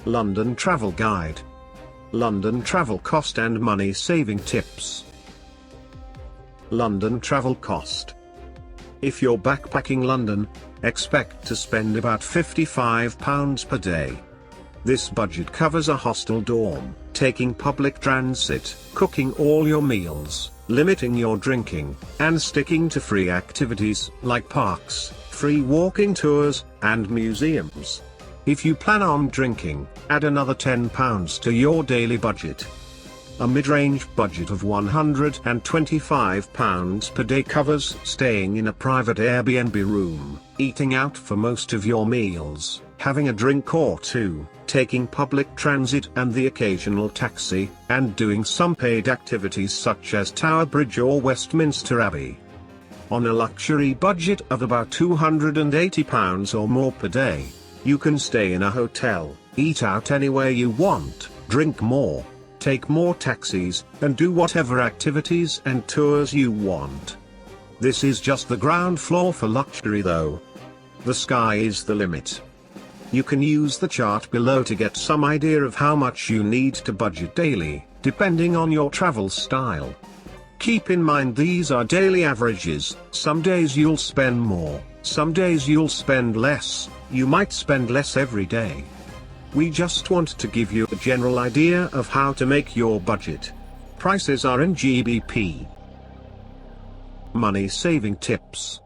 London Travel Guide. London Travel Cost and Money Saving Tips. London Travel Cost. If you're backpacking London, expect to spend about £55 per day. This budget covers a hostel dorm, taking public transit, cooking all your meals, limiting your drinking, and sticking to free activities like parks, free walking tours, and museums. If you plan on drinking, add another £10 to your daily budget. A mid-range budget of £125 per day covers staying in a private Airbnb room, eating out for most of your meals, having a drink or two, taking public transit and the occasional taxi, and doing some paid activities such as Tower Bridge or Westminster Abbey. On a luxury budget of about £280 or more per day, you can stay in a hotel, eat out anywhere you want, drink more, take more taxis, and do whatever activities and tours you want. This is just the ground floor for luxury though. The sky is the limit. You can use the chart below to get some idea of how much you need to budget daily, depending on your travel style. Keep in mind these are daily averages. Some days you'll spend more, some days you'll spend less, you might spend less every day. We just want to give you a general idea of how to make your budget. Prices are in GBP. Money saving tips.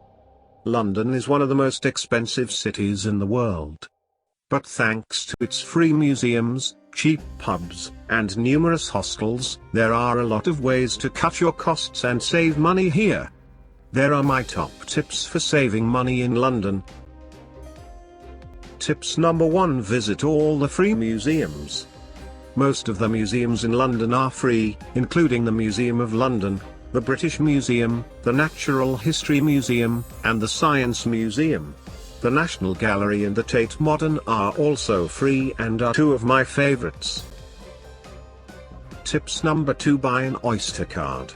London is one of the most expensive cities in the world. But thanks to its free museums, cheap pubs, and numerous hostels, there are a lot of ways to cut your costs and save money here. There are my top tips for saving money in London. Tips number 1: visit all the free museums. Most of the museums in London are free, including the Museum of London, the British Museum, the Natural History Museum, and the Science Museum. The National Gallery and the Tate Modern are also free and are two of my favorites. Tips number 2: buy an Oyster Card.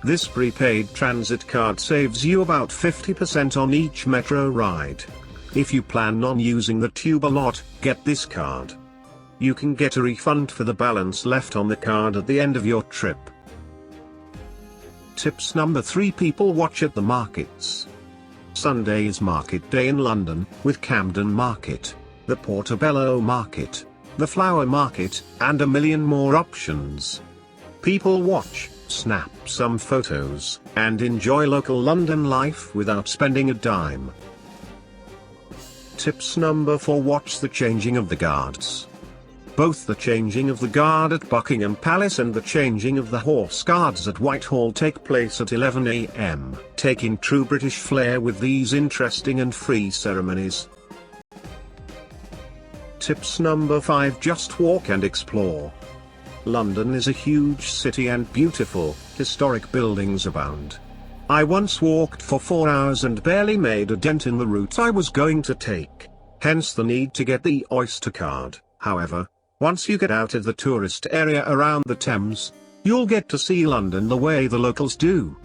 This prepaid transit card saves you about 50% on each metro ride. If you plan on using the tube a lot, get this card. You can get a refund for the balance left on the card at the end of your trip. Tips number 3: people watch at the markets. Sunday is market day in London, with Camden Market, the Portobello Market, the Flower Market, and a million more options. People watch, snap some photos, and enjoy local London life without spending a dime. Tips number 4: watch the changing of the guards. Both the changing of the guard at Buckingham Palace and the changing of the Horse Guards at Whitehall take place at 11 AM, taking true British flair with these interesting and free ceremonies. Tips number 5: just walk and explore. London is a huge city and beautiful, historic buildings abound. I once walked for 4 hours and barely made a dent in the route I was going to take, hence the need to get the Oyster Card. However, once you get out of the tourist area around the Thames, you'll get to see London the way the locals do.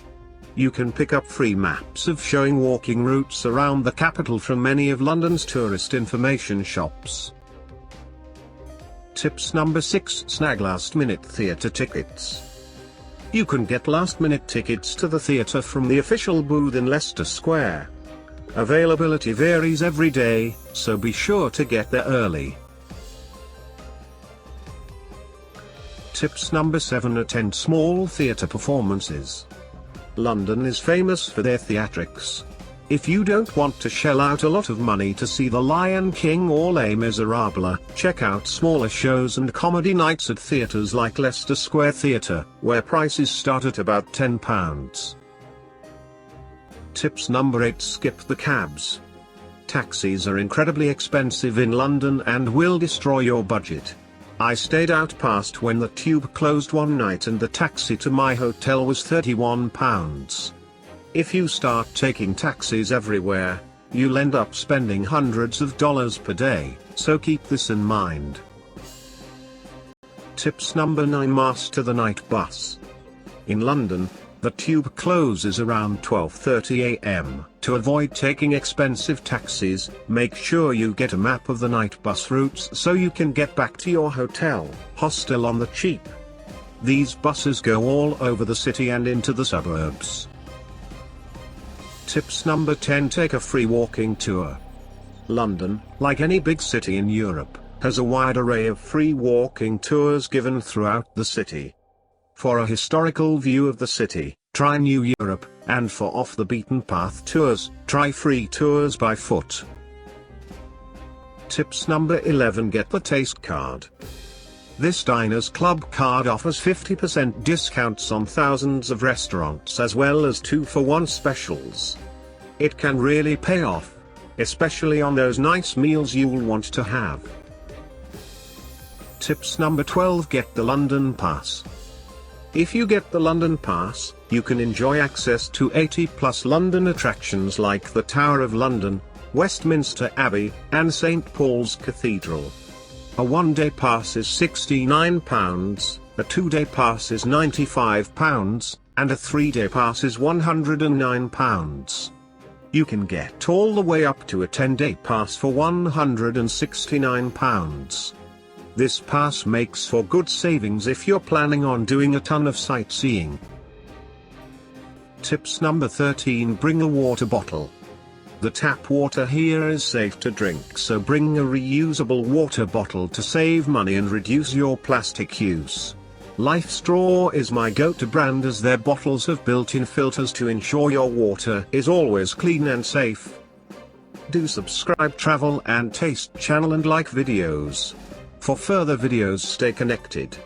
You can pick up free maps of showing walking routes around the capital from many of London's tourist information shops. Tips number 6: snag last-minute theatre tickets. You can get last-minute tickets to the theatre from the official booth in Leicester Square. Availability varies every day, so be sure to get there early. Tips number 7: attend small theatre performances. London is famous for their theatrics. If you don't want to shell out a lot of money to see The Lion King or Les Miserables, check out smaller shows and comedy nights at theatres like Leicester Square Theatre, where prices start at about £10. Tips number 8: skip the cabs. Taxis are incredibly expensive in London and will destroy your budget. I stayed out past when the tube closed one night and the taxi to my hotel was £31. If you start taking taxis everywhere, you'll end up spending hundreds of dollars per day, so keep this in mind. Tips number 9: master the night bus. In London, The tube closes around 12:30 am. To avoid taking expensive taxis, make sure you get a map of the night bus routes so you can get back to your hotel, hostel on the cheap. These buses go all over the city and into the suburbs. Tips number 10. Take a free walking tour. London, like any big city in Europe, has a wide array of free walking tours given throughout the city. For a historical view of the city, try New Europe, and for off-the-beaten-path tours, try free tours by foot. Tips number 11. Get the Taste Card. This Diners Club card offers 50% discounts on thousands of restaurants as well as 2-for-1 specials. It can really pay off, especially on those nice meals you'll want to have. Tips number 12. Get the London Pass. If you get the London Pass, you can enjoy access to 80+ London attractions like the Tower of London, Westminster Abbey, and St Paul's Cathedral. A one-day pass is £69, a two-day pass is £95, and a three-day pass is £109. You can get all the way up to a 10-day pass for £169. This pass makes for good savings if you're planning on doing a ton of sightseeing. Tips number 13. Bring a water bottle. The tap water here is safe to drink, so bring a reusable water bottle to save money and reduce your plastic use. Life Straw is my go-to brand as their bottles have built-in filters to ensure your water is always clean and safe. Do subscribe Travel and Taste channel and like videos. For further videos, stay connected.